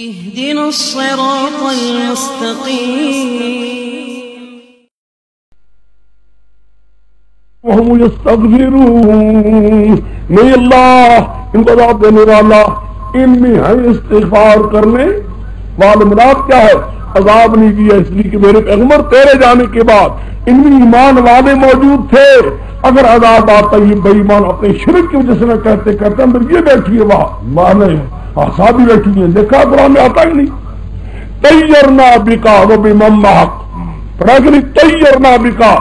اهدنا الصراط المستقيم وهم يستغفرون. نہیں اللہ ان کو عذاب دینے والا ان میں ہے استغفار کرنے والے. مراد کیا ہے؟ عذاب نہیں دیا اس لیے کہ میرے پیغمبر تیرے جانے کے بعد ان میں ایمان والے موجود تھے. اگر عذاب آتا یہ بے ایمان اپنے شرک کی وجہ سے نہ کہتے اندر یہ بیٹھی ہے وہاں مانے صحابی بیٹھی ہیں. دیکھا قرآن میں آتا ہی نہیں. طیرنا بکا وہ بھی مماق طیرنا بکا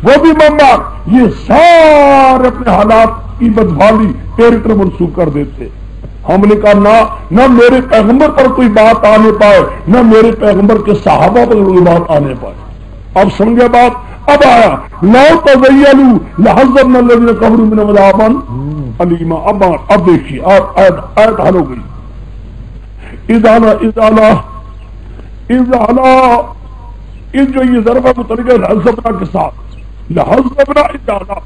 وہ بھی مماق. یہ سارے اپنے حالات کی بدحالی تیری طرف منسوخ کر دیتے. ہم نے کہا نہ میرے پیغمبر پر کوئی بات آنے پائے نہ میرے پیغمبر کے صحابہ پر کوئی بات آنے پائے. اب سمجھے بات. اب آیا لو تزینوا لعذبنا الذین کفروا منهم عذابا علیما. اب دیکھیے آیت حل ہو گئی. اس جو یہ ضربہ متعلق ہے لعذبنا کے ساتھ لعذبنا اذانا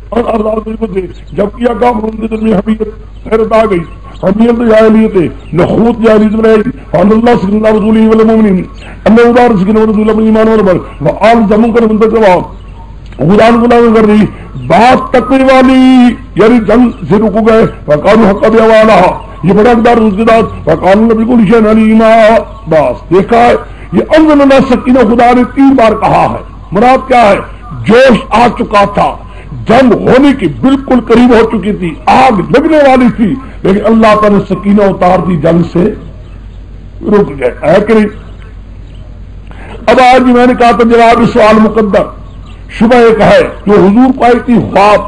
اور اللہ کو دے جب کیا کام ان کے دل میں حمیت حیرت آ گئی. حمیت جاہلیت نخوت جاہلیت میں رہی. اللہ صلی اللہ رسول والمؤمنین اللہ ادار سکن رسول اپنے ایمان والے وآل زمون کر منتر جواب خدان کو کر رہی بات تقوی والی یعنی جنگ سے رکو گئے. وقالوا حق بوالا یہ بڑا اقدار اس کے بعد وقالوا نبی کو نشان علیما. بس دیکھا ہے یہ انزل اللہ سکینہ خدا نے 3 بار کہا ہے. مراد کیا ہے؟ جوش آ چکا تھا جنگ ہونے کی بالکل قریب ہو چکی تھی آگ لگنے والی تھی لیکن اللہ تعالی نے سکینہ اتار دی جنگ سے رک گئے. ہے کہ نہیں؟ اب آج بھی میں نے کہا تھا جواب سوال مقدر شبہ ایک ہے جو حضور کو آئی تھی خواب.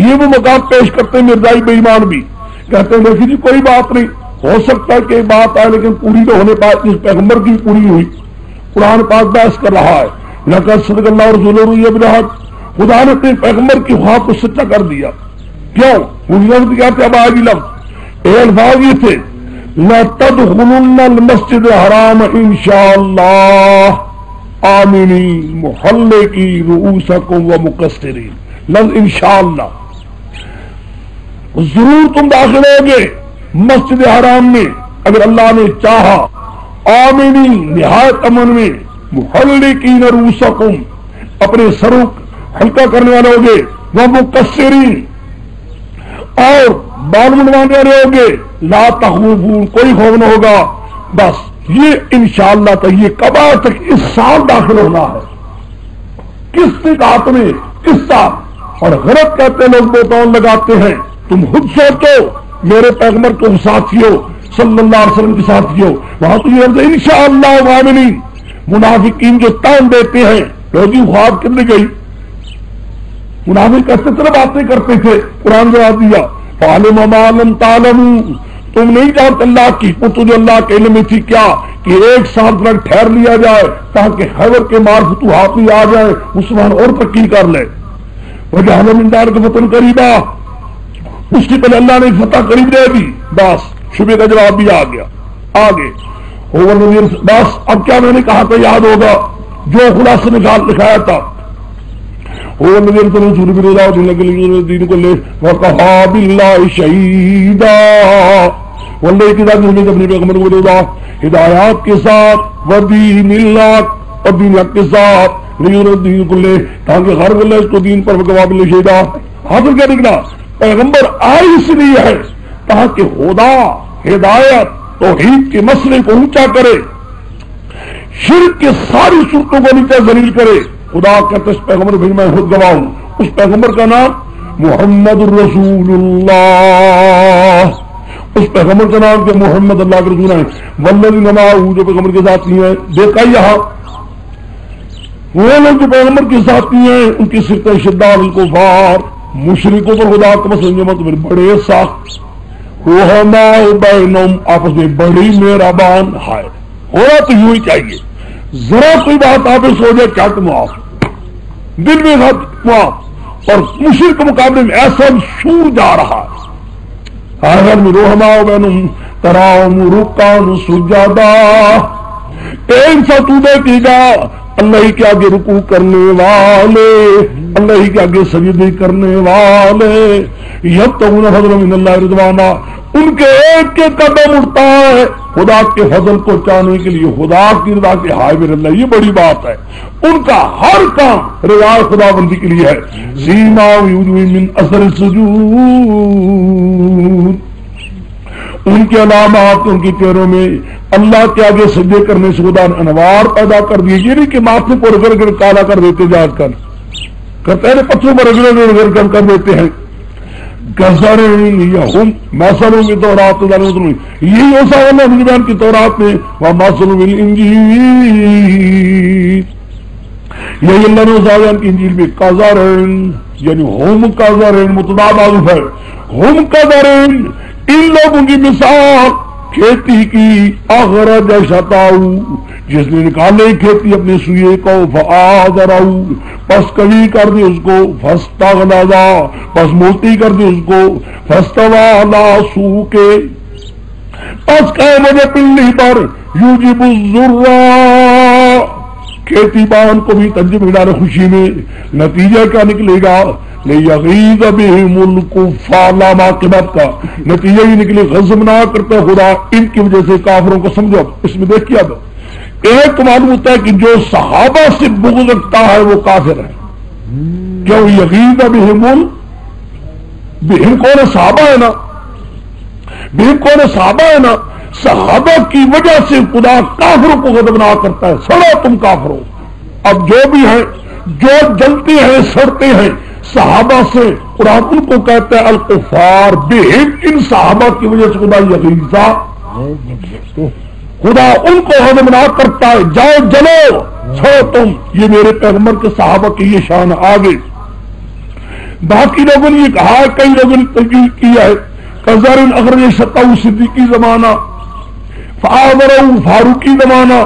یہ وہ مقام پیش کرتے ہیں مرزائی بے ایمان بھی کہتے ہیں دیکھیے جی کوئی بات نہیں ہو سکتا ہے کہ بات آئے لیکن پوری تو ہونے پائے. اس پیغمبر کی پوری ہوئی. قرآن پاک بحث کر رہا ہے لقد صدق اللہ رسول رؤیا بالحق. خدا نے اپنے پیغمبر کی خواب کو سچا کر دیا. کیوں؟ وہ لفظ کیا تھے؟ اب آگے لفظ الفاظ یہ تھے لَتَدْخُلُنَّ الْمَسْجِدَ الْحَرَامَ إِنشَاءَاللَّهُ آمِنِينَ مُحَلِّقِينَ رُؤُوسَكُمْ وَمُقَصِّرِينَ. لفظ انشاءاللہ ضرور تم داخل ہوگے مسجد حرام میں اگر اللہ نے چاہا. آمینین نہایت امن میں محلقین رؤوسکم اپنے سروں ہلکا کرنے والے ہوگے. وہ مقصرین اور بال منڈوانے والے ہوگے. لا تخوفون کوئی خوف نہ ہوگا. بس یہ انشاءاللہ تک یہ کب تک اس سال داخل ہونا ہے. کس سے کہا تمہیں کس سال؟ اور غلط کہتے لوگ بہتان لگاتے ہیں. تم خود سوچو میرے پیغمبر کے ساتھیوں صلی اللہ علیہ وسلم کے ساتھیوں وہاں تو یہ انشاءاللہ آمنین. منافقین جو تان دیتے ہیں لوگی خواب کرنے گئی منافق کہتے طرح باتیں کرتے تھے. قرآن جواب دیا فعلم ما لم تعلموا تم نہیں جانتے اللہ کی تو جو اللہ کے علم میں تھی کیا کہ 1 سال تک ٹھہر لیا جائے تاکہ خیبر کے مال فتوحات میں آ جائے مسلمان اور ترقی کر لے. وجعل من ذلك فتحا قریبا اس کی پہلے اللہ نے فتح قریب دے دی. بس شبہ کا جواب بھی آ گیا. آگے بس اب کیا میں نے کہا تھا یاد ہوگا جو خلاصہ نکال دکھایا تھا دین کو لے وَقَفَى بِاللَّهِ شَهِيدًا واللہ کی ذات نے اپنے پیغمبر کو دیا ہدایات کے ساتھ ودین اللہ اور دین حق کے ساتھ دین کو لے تاکہ ہر اللہ اس کو دین پر وقفا باللہ شہیدا. حاصل کیا نکلا پیغمبر آئے اس لیے ہے تاکہ خدا ہدایت توحید کے مسئلے کو اونچا کرے شرک کے ساری صورتوں کو نیچے ذلیل کرے. خدا کہتے اس پیغمبر بھی میں خود گواہ ہوں. اس پیغمبر کا نام محمد رسول اللہ. اس پیغمبر کا نام کہ محمد اللہ کے رسول ہیں. والذین معہ جو پیغمبر کے ساتھی ہیں. دیکھا یہاں وہ لوگ جو پیغمبر کے ساتھی ہیں ان کی صرف شداد الکفار مشرکوں پر خدا کا مسئلہ میں بڑے سخت رحماء بینہم آپس میں بڑی مہربان ہے. ہونا تو یوں ہی چاہیے. ذرا کوئی بات آپ سو جائے کیا تو معاف دل میں معاف اور مشرک کے مقابلے میں ایسا شور جا رہا ہے. رحماء بینہم تراہم رکعا سجدا. انسان تو دیکھے گا اللہ ہی کے آگے رکوع کرنے والے، اللہ ہی کے آگے سجدے کرنے والے، یبتغون فضلا من اللہ رضوانا، ان کے ایک کے قدم اٹھتا ہے خدا کے فضل کو چاہنے کے لیے، خدا کی رضا کے حامل اللہ، یہ بڑی بات ہے۔ ان کا ہر کام رضا خدا بندی کے لیے ہے۔ سیما وجوہہم من اثر السجود، ان کے علامات ان کے چہروں میں اللہ کے آگے سجدے کرنے سے خدا نے انوار پیدا کر دیے، یہ نہیں کہ ماتھے کو رگڑ کر کالا کر دیتے، جا کر کرتے ہیں پتھروں پر رگڑ کر دیتے ہیں، ہم مثلوں کی تورات، یہی ہوسا اللہ بیان کی تورات میں وَمَثَلُ بِالْإِنْجِيلِ، یہی اللہ نے بیان کی انجیل میں کازارن، یعنی ہم کازارن متضاد معروف ہے، ہم کازارن، ان لوگوں کی مثال کھیتی کی، اخرج شطاؤ، جس نے نکالے کھیتی اپنے سوئے کو، فآذرہ، پس کبھی کر دی اس کو، فاستغلظ، پس موٹی کر دی اس کو، فاستوى علی سوقہ، پس کہے مجھے پلّی پر، یوجب الذرّہ، کھیتی بان کو بھی تنجم ڈالے خوشی میں، نتیجہ کیا نکلے گا؟ لیغیظ بہم الکفار، لام عاقبت کا نتیجہ یہ نکلے غضب نہ کرتا خدا ان کی وجہ سے کافروں کو۔ سمجھو اس میں دیکھیے، اب ایک تو معلوم ہوتا ہے کہ جو صحابہ سے بغض رکھتا ہے وہ کافر ہے، کیوں؟ یغیظ بہم کون ہے؟ صحابہ ہے نا، بہم کون ہے؟ صحابہ ہے نا، صحابہ کی وجہ سے خدا کافروں کو غضب نہ کرتا ہے، سڑو تم کافروں۔ اب جو بھی ہیں جو جلتے ہیں سڑتے ہیں صحابہ سے، قرآن ان کو کہتا ہے الکفار بہم، ان صحابہ کی وجہ سے خدا یغیظہ، خدا ان کو غضب نہ کرتا ہے، جاؤ جلو چھوڑو تم، یہ میرے پیغمبر کے صحابہ کی یہ شان آگے۔ باقی لوگوں نے یہ کہا ہے، کئی لوگوں نے تنقید کیا ہے، کزارن اخرج شطاؤ صدیقی زمانہ، فآذرہ فاروقی زمانہ،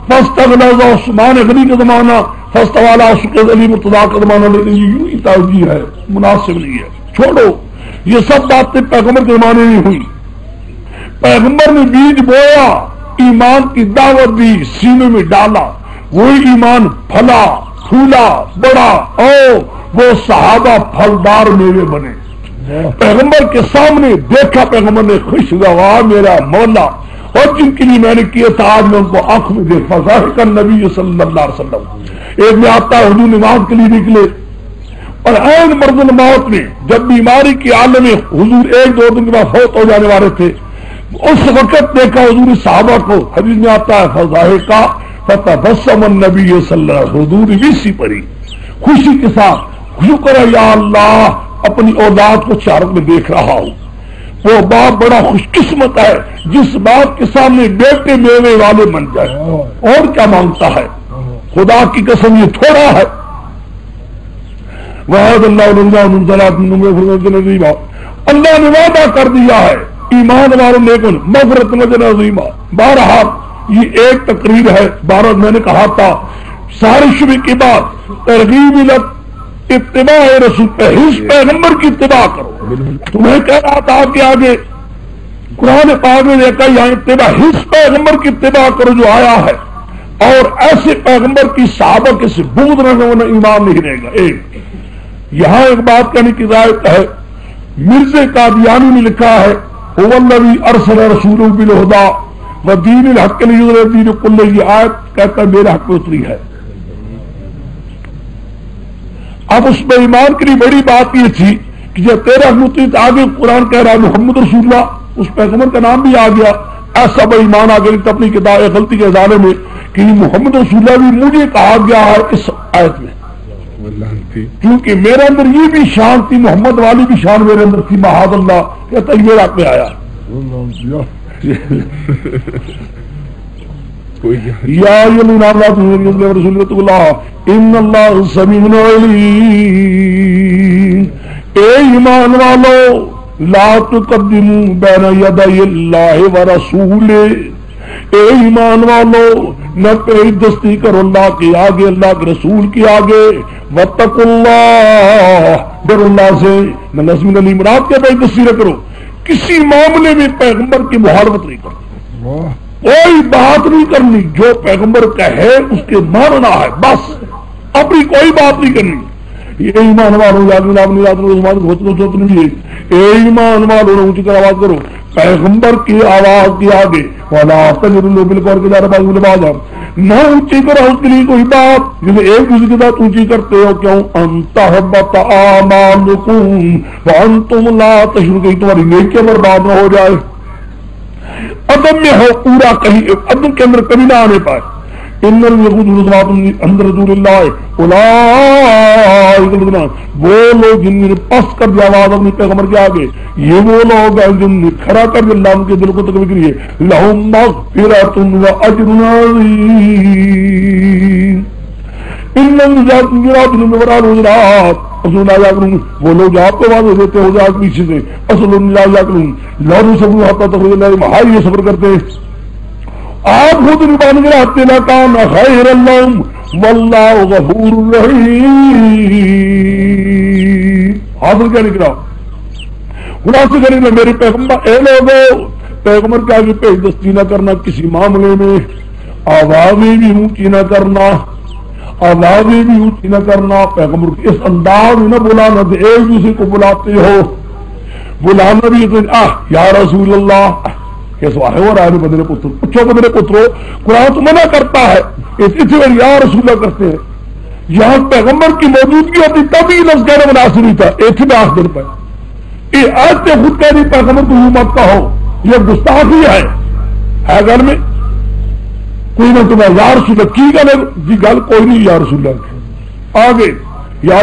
فاستغلظ عثمان غنی کا زمانہ، فاستوى علی سوقہ علی مرتضیٰ کا زمانہ، لیکن یہ یوں ہی توجیہ ہے، مناسب نہیں ہے، چھوڑو یہ سب باتیں پیغمبر کے زمانے میں ہوئی۔ پیغمبر نے بیج بویا، ایمان کی دعوت دی، سینے میں ڈالا، وہی ایمان پھلا پھولا بڑا، او وہ صحابہ پھلدار میوے بنے۔ پیغمبر کے سامنے دیکھا، پیغمبر نے خوش ہوا میرا مولا، اور جن کے لیے میں نے کیا تھا آج میں ان کو آنکھ میں دیکھا۔ ذالک النبی صلی اللہ علیہ وسلم، ایک میں آتا ہے حضور نماز کے لیے نکلے، اور عین مرض الموت میں جب بیماری کی عالم میں حضور ایک دو دن کے بعد فوت ہو جانے والے تھے، اس وقت دیکھا حضور صحابہ کو، حدیث میں آتا ہے فضاحکہ فتبسم النبی صلی اللہ علیہ وسلم، حضور بھی پڑی خوشی کے ساتھ، شکر ہے یا اللہ اپنی اولاد کو چارت میں دیکھ رہا ہوں۔ وہ باپ بڑا خوش قسمت ہے جس باپ کے سامنے بیٹے میوے والے بن جائے، اور کیا مانگتا ہے؟ خدا کی قسم یہ تھوڑا ہے۔ اللہ نے وعدہ کر دیا ہے ایمان والوں نے مغفرت وجر عظیمہ۔ بہرحال یہ ایک تقریر ہے، بارہ میں نے کہا تھا سارے شبے کے بعد ترغیب اتباع رسول، حس پیغمبر کی اتباع کرو۔ تمہیں کہہ رہا تھا کہ آگے قرآن پاک میں دیکھا یہاں اتباع حس پیغمبر کی اتباع کرو جو آیا ہے، اور ایسے پیغمبر کی صحابہ کے سے بغض نہ ہونا ایمان نہیں رہے گا۔ ایک یہاں ایک بات کہنے کی ضرورت ہے، مرزا قادیانی نے لکھا ہے هو الذی ارسل رسولہ بالہدی ودین الحق لیظہرہ دین کلہ، یہ آیت کہتا ہے میرے حق میں اتری ہے۔ اب اس میں ایمان کے لیے بڑی بات یہ تھی کہ جب تیرا مطیع آگے قرآن کہہ رہا ہے محمد رسول اللہ، اس پیغمبر کا نام بھی آ گیا، ایسا بے ایمان آ گیا اپنی کتاب غلطی کے ازالے میں کہ محمد رسول اللہ بھی مجھے کہا گیا ہے اس آیت میں، کیونکہ میرے اندر یہ بھی شان تھی، محمد والی بھی شان میرے اندر تھی، معاذ اللہ کہتا ہے میرا حق میں آیا۔ یا الذین آمنوا رسول اللہ ان اللہ سمیع علیم، اے ایمان والو لا تقدموا بین یدی اللہ ورسولہ، اے ایمان والو نہ پیش دستی کرو اللہ کے آگے، اللہ کے رسول کے آگے، واتقوا اللہ، ڈر اللہ سے، نہ نظم علی مراد کے پیش دستی نہ کرو، کسی معاملے میں پیغمبر کی مخالفت نہیں کرو، کوئی بات نہیں کرنی، جو پیغمبر کہے اس کے ماننا ہے بس، اپنی کوئی بات نہیں کرنی. یہ ایمان والوں ایمان والوں اونچی کر آواز کرو پیغمبر کی آواز کے آگے، نہ اونچی کرو اس کے لیے کوئی بات جسے ایک دوسرے کے ساتھ اونچی کرتے ہو. کیوں؟ انتحبط اعمالکم وانتم لا تشعرون، کہیں تمہاری نیکیاں برباد نہ ہو جائے. عدم میں ہو پورا، کہیں عدم کے اندر کبھی نہ آنے پائے. ان اندر رسول اللہ وہ لوگ جن نے پس کر دیا آواز اپنی پیغمبر کے آگے، یہ وہ لوگ ہیں جن نے کھڑا کر دیا اللہ ان کے دل کو تکلیف کریے. لہم مغفرۃ و اجر عظیم. ان وہ لوگ آپ کو واضح دیتے ہو جائے پیچھے سے اصل لہو سب یہ سفر کرتے آپ خود نبان گراتے نہ کام خیر اللہ واللہ غفور رحیم. حاصل کیا نکلا؟ خلاصہ کریں گے میرے پیغمبر اے لوگوں، پیغمبر کے آگے پیش دستی نہ کرنا کسی معاملے میں، آوازیں بھی اونچی نہ کرنا، آوازیں بھی اونچی نہ کرنا. پیغمبر کی اس انداز میں نہ بلانا، ایک دوسرے کو بلاتے ہو، بلانا بھی یا رسول اللہ کیسے ہے وہ رائے بدرے پتر پوچھو بدرے پترو. قرآن تو منع کرتا ہے اسی بار یا رسول اللہ کرتے ہیں. یہاں پیغمبر کی موجودگی ہوتی تبھی لفظ کہنا مناسب نہیں تھا. ایک ہی آخ دن پہ یہ آج سے خود کہہ رہی پیغمبر کو مت کہو، یہ گستاخی ہے گھر میں کوئی نہ تمہیں یا رسول اللہ کی گل جی گل کوئی نہیں یا رسول اللہ آگے یا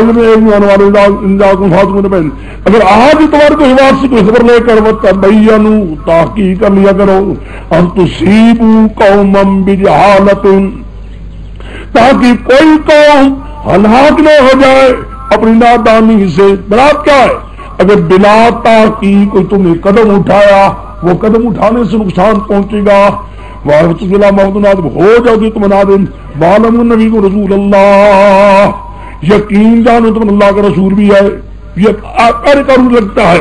اگر آج تمہارے کو حوار سے کوئی خبر لے کر وتبینوا تحقیق کر لیا کرو ان تصیبوا قوما بجہالۃ، تاکہ کوئی قوم ہلاک نہ ہو جائے اپنی نادانی سے. برات کیا ہے؟ اگر بلا تحقیق کوئی تم نے قدم اٹھایا، وہ قدم اٹھانے سے نقصان پہنچے گا. ہو جاؤ گی تم نادم. معلوم النبی کو رسول اللہ، یقین جانو تم اللہ کا رسول بھی ہے. یہ کروں لگتا ہے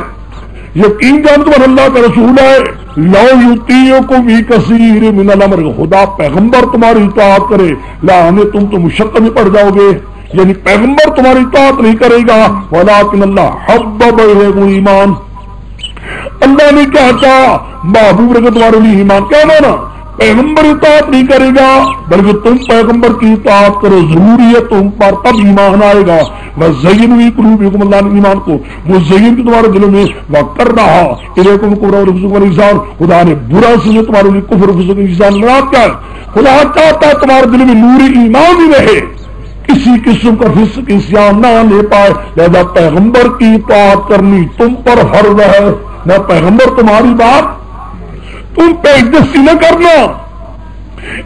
یقین جانو تم اللہ کا رسول ہے. لو یطیعکم فی کثیر من الامر، خدا پیغمبر تمہاری اطاعت کرے لا ہمیں تم تو مشقت میں پڑ جاؤ گے، یعنی پیغمبر تمہاری اطاعت نہیں کرے گا. ولکن اللہ حبب الیکم ایمان، اللہ نے کیا چاہا محبوب رکھے تمہارے لیے ایمان. کیا مانا؟ پیغمبر اطاعت نہیں کرے گا بلکہ تم پیغمبر کی اطاعت کرو، ضروری ہے تم پر تب ایمان آئے گا. وزین فی قلوبکم، اللہ نے ایمان کو وہ زین کی تمہارے دلوں میں وکر رہا الیکم الکفر والفسوق والعصیان، خدا نے برا سے تمہارے لیے کفر و فسوق والعصیان مراد کیا ہے؟ خدا چاہتا ہے تمہارے دل میں نور ایمان ہی رہے، کسی قسم کا فسق عصیان نہ لے پائے. لہذا پیغمبر کی اطاعت کرنی تم پر فرض ہے. نہ پیغمبر تمہاری بات تم پیشدستی نہ کرنا،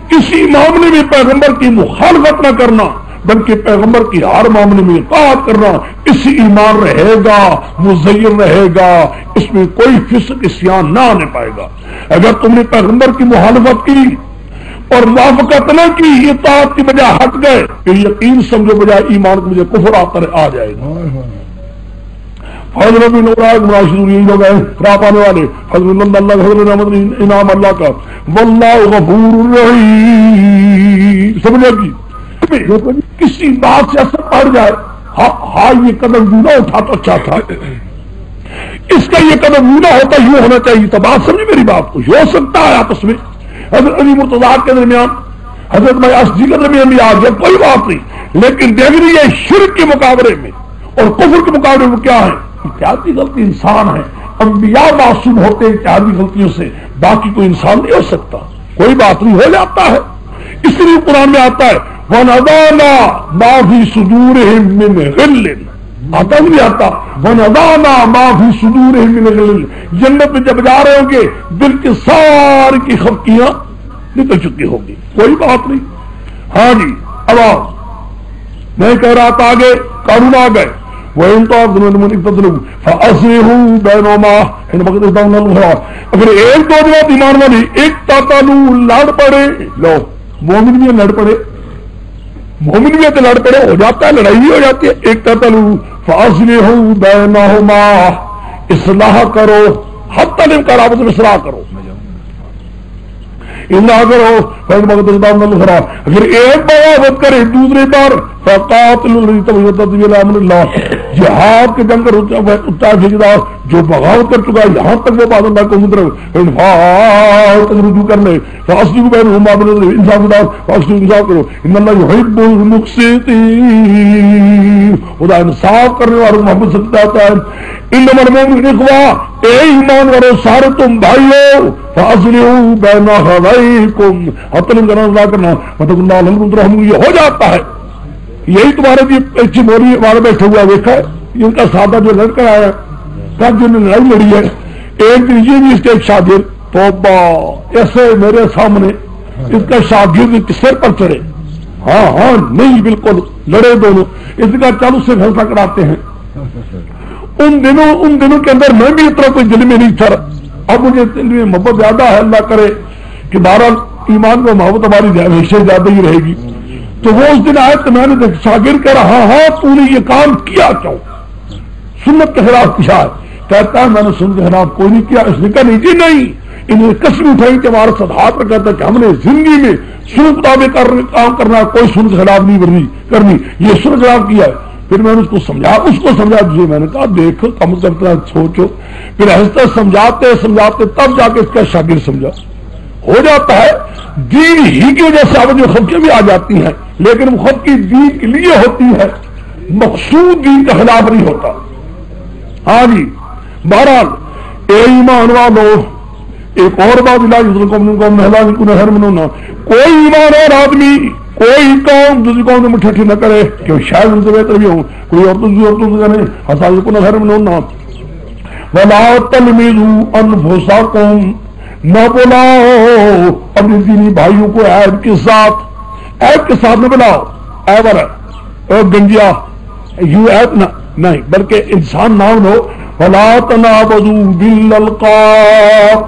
کسی معاملے میں پیغمبر کی مخالفت نہ کرنا بلکہ پیغمبر کی ہر معاملے میں اطاعت کرنا. اس سے ایمان رہے گا، مزین رہے گا، اس میں کوئی فسق عصیان نہ آنے پائے گا. اگر تم نے پیغمبر کی مخالفت کی اور موافقت نہ کی، اطاعت کی بجائے ہٹ گئے، پھر یقین سمجھو بجائے ایمان کو مجھے کفر آ جائے گا. حضرت لوگ ہیں راہ پانے والے، حضرت اللہ حضرت رحمت انعام اللہ کا، واللہ غفور رحیم. سمجھے گی کسی بات سے اثر پڑ جائے، ہاں یہ قدم یوں نہ اٹھا تو اچھا تھا، اس کا یہ قدم یوں نہ ہوتا یوں ہونا چاہیے تھا. بات سمجھے میری بات کو؟ ہو سکتا ہے آپس میں حضرت علی مرتضیٰ کے درمیان، حضرت بھائی اصدی کے درمیان بھی آ گیا، کوئی بات نہیں. لیکن دیکھ رہی ہے شرک کے مقابلے میں اور کفر کے مقابلے میں کیا ہے؟ اتحادی غلطی انسان ہے. انبیاء معصوم ہوتے ہیں اتحادی غلطیوں سے، باقی کوئی انسان نہیں ہو سکتا. کوئی بات نہیں، ہو جاتا ہے. اس لیے قرآن میں آتا ہے وَنَضَعْنَا مَا فِي صُدُورِهِم مِّنْ غِلٍّ، آتا نہیں آتا وَنَضَعْنَا مَا فِي صُدُورِهِم مِّنْ غِلٍّ. جنت میں جب جا رہے ہوں گے دل کے ساری کی خفقیاں نکل چکی ہوگی، کوئی بات نہیں. ہاں جی اب آؤ، میں کہہ رہا تھا آگے قانون آ گئے. اگر ایک دو جواب ایمان والی ایک تاتالو لڑ پڑے، لو مومن بھی لڑ پڑے، مومن بھی لڑ پڑے، ہو جاتا ہے، لڑائی بھی ہو جاتی ہے. ایک تاتالو فاصلحوا بینہما، اصلاح کرو، حتی الامکان آپس میں اصلاح کرو. نہ کرو اگر ایک بغاوت کرے دوسری بار جہاد کے جنگ جو بغاوت کر چکا ہے یہاں تک وہ بات اللہ کو رجوع کر لے انصاف کرو ان اللہ یحب المقسطین خدا انصاف کرنے والوں محبت سے چاہتا ہے انما المؤمنون اخوہ اے ایمان والو سارے تم بھائی ہو فاصلحوا بین اخویکم حتم کرنا کرنا مطلب اللہ الرحم یہ ہو جاتا ہے. یہی تمہارے اچھی موری ہمارے بیٹھے ہوا دیکھا ہے ان کا سادہ جو لڑکا آیا کب جو لڑائی لڑی ہے ایک دن یہ بھی اس کے ایک شاگرد توبہ ایسے میرے سامنے اس کا شاگرد سر پر چڑھے ہاں ہاں نہیں بالکل لڑے دونوں اس کا چلو سے فیصلہ کراتے ہیں. ان دنوں کے اندر میں بھی اتنا کوئی دل میں نہیں تھا. اب مجھے دل میں محبت زیادہ ہے اللہ کرے کہ بہرحال ایمان میں محبت ہماری ہمیشہ زیادہ ہی رہے گی. تو وہ اس دن آئے تو میں نے شاگرد کہہ رہا ہاں تو نے یہ کام کیا کیوں سنت کے خلاف کیا ہے کہتا ہے میں نے سنت کے خلاف کوئی نہیں کیا. اس نے کہا نہیں جی نہیں انہیں قسم اٹھائی کہ ہمارے ساتھ ہاتھ رکھا تھا کہ ہم نے زندگی میں سنت مطابق کام کرنا کوئی سنت کے خلاف نہیں کرنی یہ سنت خلاف کیا ہے. پھر میں نے اس کو سمجھا دیجیے میں نے کہا دیکھو کم کرتا سوچو پھر آہستہ سمجھاتے تب جا کے اس کا شاگرد سمجھا ہو جاتا ہے. دین ہی کی وجہ سے جو خبریں بھی آ جاتی ہیں لیکن وہ خود کی دین کے لیے ہوتی ہے مقصود دین کے خلاف نہیں ہوتا. ہاں جی بہرحال اے ایمان والو ایک اور بات کوئی ایمان اور آدمی کوئی قوم دوسری قوم سے مٹھاٹھی نہ کرے کہ شاید ان سے بہتر بھی ہوں کوئی عورتوں سے کرے ولا تلمزوا انفسکم نہ بلاؤ اپنے دینی بھائیوں کو عیب کے ساتھ نہ بلاؤ عیب گنجیا یوں عیب نہیں بلکہ انسان نام لو ولا تنابزوا بالالقاب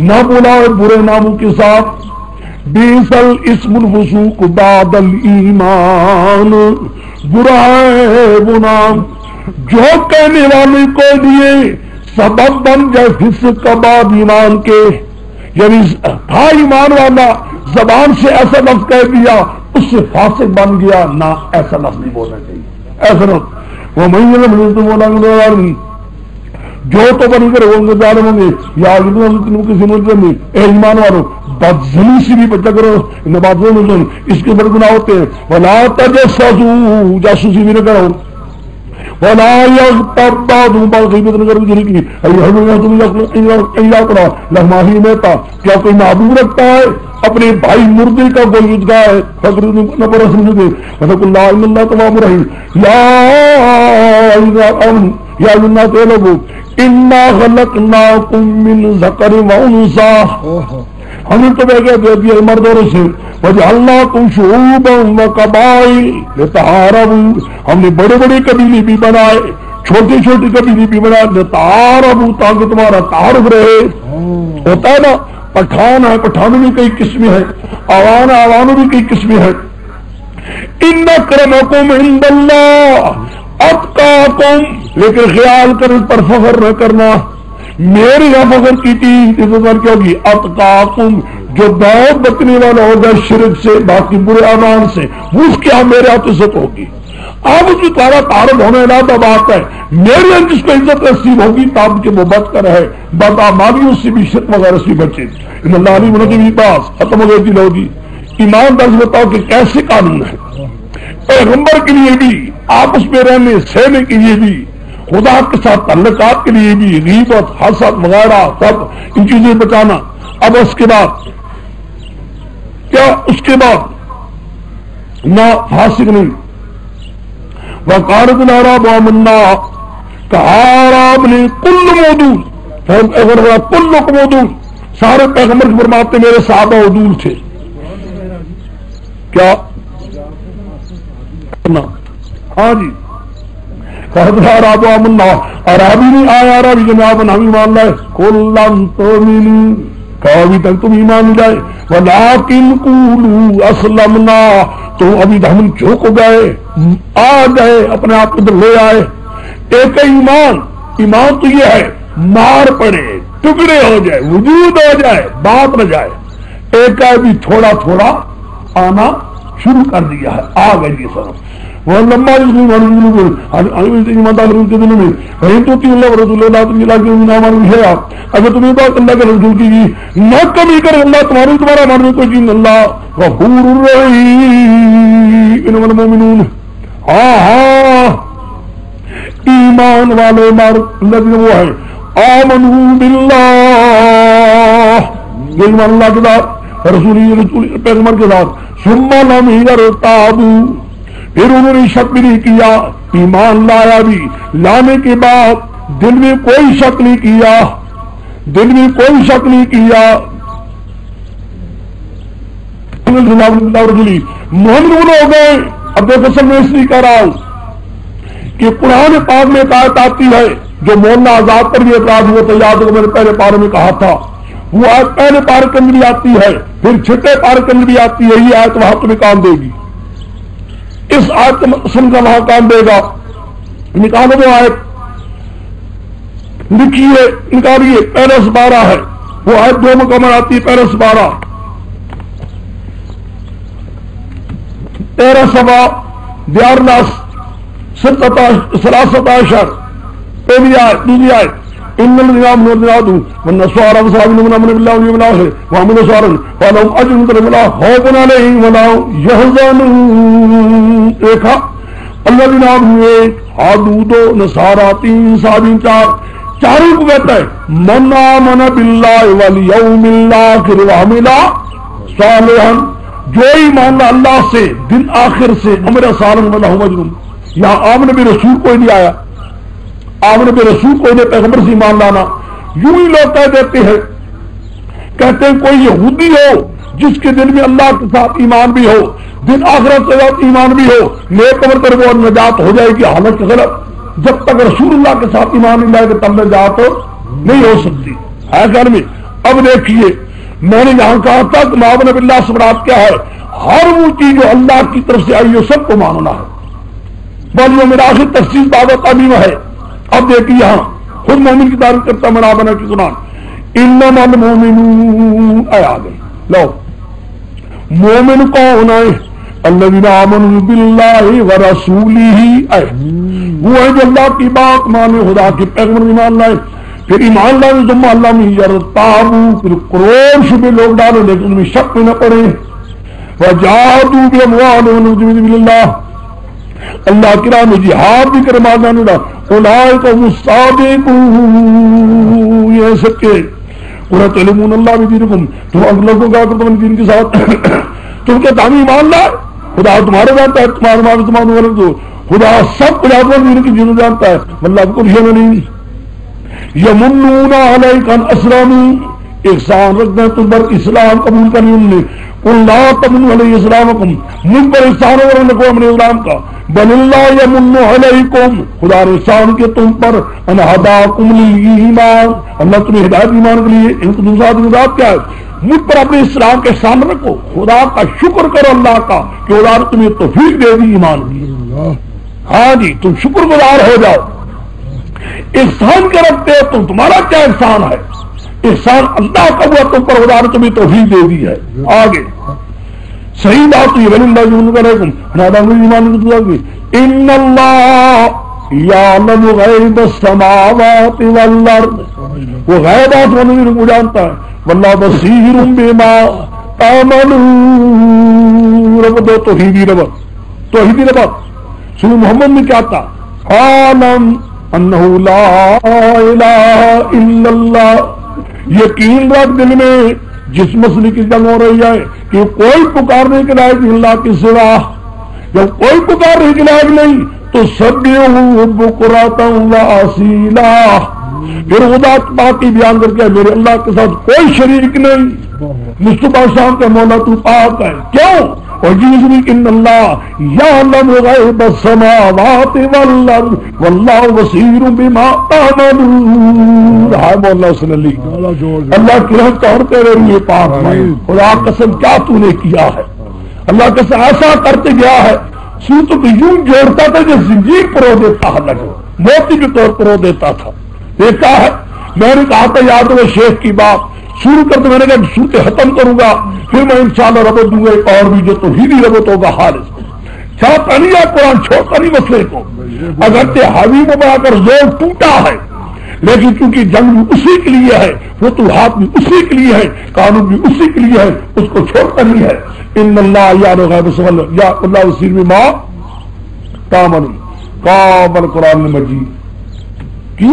نہ بلاؤ برے ناموں کے ساتھ بیس الاسم الفسوق بعد الایمان برا ہے وہ نام جو کہنے والے کو دیے سبب بن جائے فسق کا بعد ایمان کے یعنی تھا ایمان والا زبان سے ایسا لفظ کہہ دیا اس سے فاسق بن گیا نہ ایسا لفظ نہیں بولنا چاہیے ایسا نہ وہ مہینے جو تو بنی کر ہوں گے یا کسی ملک میں اے ایمان والوں بدزنی سے بھی بچا کرو اس کے بڑے گناہ ہوتے ہیں ولا تجسسوا جاسوسی بھی نہ کرو ولا یغتب بعضکم بعضا غیبت نہ کرو جن کی لہماہی میتا کیا کوئی معبود رکھتا ہے اپنے بھائی مردے کا کوئی یدگاہ ہے فکر نہ پر سمجھ دے فقل لا الا اللہ تواب رحیم یا الناس لوگو انا خلقناکم من ذکر و انثى ہم نے تو دے دیا مرد اور سے وجعلناکم شعوبا وقبائل لتعارفوا ہم نے بڑے بڑے قبیلے بھی بنائے چھوٹے چھوٹے قبیلے بھی بنائے لتعارفوا تاکہ تمہارا تعارف رہے. ہوتا ہے نا پٹھان ہے پٹھانوں میں کئی قسمیں ہیں آوان ہے آوانوں میں کئی قسمیں ہیں. ان اکرمکم عند اللہ اتقاکم لیکن خیال کر اس پر فخر نہ کرنا میرے یہاں فخر کی تھی عزت کیا ہوگی اتقاکم جو بہت بچنے والا ہوگا شرک سے باقی برے اعمال سے اس کی میرے ہاتھ عزت ہوگی. اب اس کی تارا تعارف ہونے علاوہ بات ہے میرے یہاں جس کو عزت نصیب ہوگی تاب کے وہ بد کر ہے بد اعمالیوں سے بھی شرک وغیرہ سے بچے. ان اللہ علی منہ کی پاس ختم ہو گئی دل ہوگی. ایمان دس بتاؤ کہ کیسے قانون ہے پیغمبر کے لیے بھی آپس میں رہنے سہنے کے لیے بھی خدا کے ساتھ تعلقات کے لیے بھی غیبت حسد وغیرہ سب ان چیزیں بچانا. اب اس کے بعد کیا اس کے بعد نہ فاسق نہیں وقالت الاعراب آمنا کہا نے کل مودود کلکم مودود سارے پیغمبر فرماتے میرے صحابہ عدول تھے کیا ہاں جی عرابی نہیں آیا عربی جناب ہم ایمان لائے کلن تؤمنوا کہا ابھی تک تم ایمان لائے ولکن قولوا اسلمنا تو ابھی ہم جھک گئے آ گئے اپنے آپ کو لے آئے. ایک ایمان تو یہ ہے مار پڑے ٹکڑے ہو جائے وجود ہو جائے بات نہ جائے ایک ہے بھی تھوڑا تھوڑا آنا شروع کر دیا ہے، آ گئی یہ سب وہ لمبا ایماندار کے دنوں میں تو اللہ رسول اللہ ہے اگر تمہیں بات اللہ کے رسول کی نہ کمی کرے اللہ تمہارا ماننے کو جن اللہ غفور الرحیم المؤمنون ہاں ہاں ایمان والے مار اللہ وہ ہے آمنوا باللہ ایمان اللہ کے ساتھ رسول پیغمبر کے ساتھ ثم لم يرتابوا پھر انہوں نے شک بھی نہیں کیا، ایمان لایا بھی، لانے کے بعد دل میں کوئی شک نہیں کیا، دل میں کوئی شک نہیں کیا، مومن ہو گئے۔ اب دیکھو سب میں اس لیے کہہ رہا ہوں کہ قرآن پاک میں ایک آیت آتی ہے جو مولانا آزاد پر بھی اعتراض ہوا تھا، یاد کو میں نے پہلے پارے میں کہا تھا، وہ آیت پہلے پارے کے اندر بھی آتی ہے، پھر چھٹے پارے کے اندر بھی آتی ہے، یہ آیت وہاں تمہیں کام دے گی، اس آیت کا وہاں کام دے گا۔ نکالو وہ آیت، لکھیے نکالیے، پہلے سپارہ ہے وہ آیت 2 مکمل آتی ہے، پہلے سپارہ 13 صفحہ 13 پہلی آیت، دوسری آیت ان الذين آمنوا والنصارى والصابئون آمنوا بالله واليوم الآخر وعملوا صالحا فلهم اجر عند ربهم لا خوف عليهم ولا هم يحزنون۔ دیکھا الذين آمنوا حدود نصارى 3 صابئین 4 چاروں کو کہتا ہے من آمن بالله واليوم الآخر وعمل صالحا، جو ایمان اللہ سے دن آخر سے عمل صالح فلهم اجر۔ یہاں آمن برسول کوئی نہیں آیا، آمن برسول کوئی نہیں، پیغمبر سے ایمان لانا یوں ہی لوگ کہہ دیتے ہیں، کہتے ہیں کوئی یہودی ہو جس کے دل میں اللہ کے ساتھ ایمان بھی ہو، دن آخرت کے ساتھ ایمان بھی ہو، نیک عمل کر وہ نجات ہو جائے گی، حالت غلط، جب تک رسول اللہ کے ساتھ ایمان نہیں لائے گا تب نجات نہیں ہو سکتی ہے گھر میں۔ اب دیکھیے میں نے یہاں کہا تھا کہ آمن باللہ سے مراد کیا ہے؟ ہر وہ چیز جو اللہ کی طرف سے آئی ہے سب کو ماننا ہے، بل میرا آخر تفصیل بابت عظیم ہے۔ اب دیکھیے یہاں خود مومن کی تعریف کرتا منا بنا کی قرآن انما المؤمنون آ گئی، لو مومن کون ہے؟ الذین آمنوا باللہ ورسولہ، وہ ہے جو اللہ کی بات مانے، خدا کے پیغمبر ایمان لائے، پھر ایمان لانے ثم اللہ میں یرتابوا، پھر کروڑ شبے لوگ ڈالو لیکن ان میں شک میں نہ پڑے، وجاہدوا باموالہم فی سبیل اللہ، اللہ کی راہ میں جہاد بھی کرے مال جانے لا، اولئک هم الصادقون، یہ سچے، قل تعلمون اللہ بدینکم، تم اللہ کو کہا کرتے دین کے ساتھ، تم کیا دامی ایمان لائے؟ خدا تمہارے جانتا ہے، تمہارے مال تمہارے غلط ہو، خدا سب خدا دین کی جنوں جانتا ہے، اللہ کو بھی نہیں۔ یمنون علیک ان اسلموا، احسان رکھتے ہیں تم پر اسلام قبول کرنے انہوں نے، قل لا تمنوا علی اسلامکم، مجھ پر احسان ہو رہا نکو اپنے اسلام کا، بل اللہ یمن علیکم، خدا نے احسان کے تم پر، ان ہداکم للایمان، اللہ تمہیں ہدایت ایمان کے لیے، ان کو دوسرا ہدایت کیا ہے؟ مجھ پر اپنے اسلام کے احسان رکھو، خدا کا شکر کرو اللہ کا کہ خدا نے تمہیں توفیق دے دی ایمان کی، ہاں جی تم شکر گزار ہو جاؤ، احسان کے رکھتے ہو تم، تمہارا کیا احسان ہے؟ احسان اللہ کا ہوا تم پر، خدا نے تمہیں توفیق دے دی ہے۔ آگے صحیح بات یہ ولی اللہ علیکم ایمان ان اللہ یعلم غیب السماوات والارض، وہ غیبات کو جانتا ہے، واللہ بصیر بما تعملون۔ رب دو توحیدی رب سورہ محمد میں کیا تھا؟ عالم انہ لا الہ الا اللہ، یقین رکھ دل میں جس مسئلے کی جنگ ہو رہی ہے کہ کوئی پکارنے کے لائق اللہ کے سوا، جب کوئی پکارنے کے لائق نہیں تو سبحوہ بکرۃ واسیلا، پھر خدا باقی بیان کر کے میرے اللہ کے ساتھ کوئی شریک نہیں، مصطفیٰ شام کا مولا تو پاک ہے، کیوں؟ اور ان اللہ یعلم غیب السماوات والارض واللہ بصیر بما تعملون۔ ہائے مولا صلی اللہ کی رحمت اور تیرے لیے پاک ہے، خدا قسم کیا تو نے کیا ہے، اللہ قسم ایسا کرتے گیا ہے، سوتوں کو یوں جوڑتا تھا جو زنجیر پرو دیتا ہے، موتی کے طور پرو دیتا تھا۔ دیکھا ہے میں نے کہا تھا یاد ہو شیخ کی بات، شروع کر تو میں نے کہا صورتیں ختم کروں گا پھر میں انشاءاللہ ربط دوں گا ایک اور بھی جو توحیدی ربط ہوگا حالس کو چاہتا نہیں ہے قرآن چھوڑتا نہیں مسئلے کو اگرچہ حاوی میں بنا کر زور ٹوٹا ہے لیکن چونکہ جنگ بھی اسی کے لیے ہے فتوحات بھی اسی کے لیے ہے قانون بھی اسی کے لیے ہے اس کو چھوڑتا نہیں ہے ان اللہ یعلم غیب السماوات یا اللہ بصیر بما تعملون قابل قرآن مجید